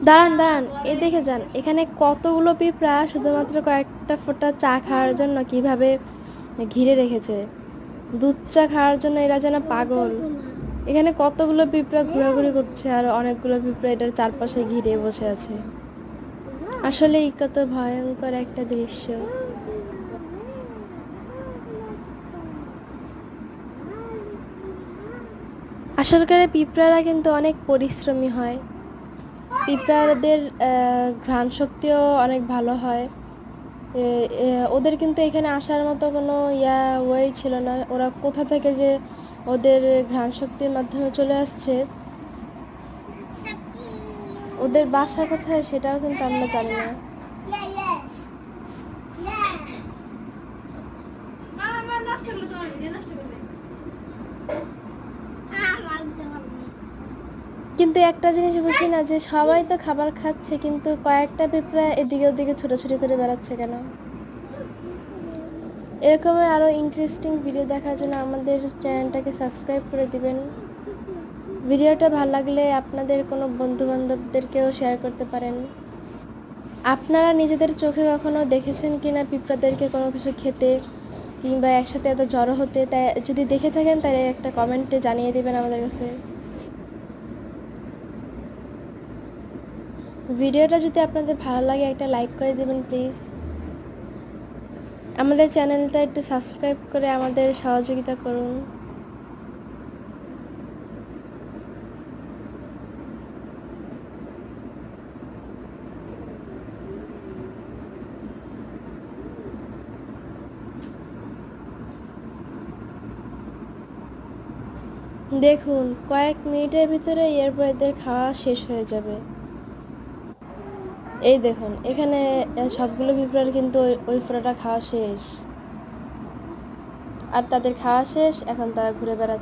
দাঁড়ান দাঁড়ান, এই দেখে যান, এখানে কতগুলো পিঁপড়া শুধুমাত্র কয়েকটা ফোঁটা চা খাওয়ার জন্য কিভাবে ঘিরে রেখেছে। দুধ চা খাওয়ার জন্য এরা যেন পাগল। এখানে কতগুলো পিঁপড়া ঘোরাঘুরি করছে আর অনেকগুলো পিঁপড়া এটার চারপাশে ঘিরে বসে আছে। আসলেই কত ভয়ঙ্কর একটা দৃশ্য। আসলকারে পিঁপড়ারা কিন্তু অনেক পরিশ্রমী হয়। পিঁপড়াদের ঘ্রাণ শক্তিও অনেক ভালো হয়। ওদের কিন্তু এখানে আসার মতো কোনো ওয়ে ছিল না। ওরা কোথা থেকে যে ওদের ঘ্রাণ শক্তির মাধ্যমে চলে আসছে, ওদের বাসা কোথায় সেটাও কিন্তু আমরা জানি না। কিন্তু একটা জিনিস বুঝি না যে সবাই তো খাবার খাচ্ছে, কিন্তু কয়েকটা পিঁপড়া এদিকে ওদিকে ছোটাছুটি করে বেড়াচ্ছে কেন। এরকমের আরও ইন্টারেস্টিং ভিডিও দেখার জন্য আমাদের চ্যানেলটাকে সাবস্ক্রাইব করে দিবেন। ভিডিওটা ভালো লাগলে আপনাদের কোনো বন্ধুবান্ধবদেরকেও শেয়ার করতে পারেন। আপনারা নিজেদের চোখে কখনো দেখেছেন কিনা পিঁপড়াদেরকে কোনো কিছু খেতে কিংবা একসাথে এত জড়ো হতে? তাই যদি দেখে থাকেন তাহলে একটা কমেন্টে জানিয়ে দেবেন আমাদের কাছে। ভিডিওটা যদি আপনাদের ভালো লাগে একটা লাইক করে দেবেন প্লিজ। আমাদের চ্যানেলটা একটু সাবস্ক্রাইব করে আমাদের সহযোগিতা করুন। দেখুন, কয়েক মিনিটের ভিতরে এরপর এদের খাওয়া শেষ হয়ে যাবে। এই দেখুন, এখানে সবগুলো পিঁপড়ার কিন্তু ওই ফোঁটাটা খাওয়া শেষ, আর তাদের খাওয়া শেষ, এখন তারা ঘুরে বেড়াচ্ছে।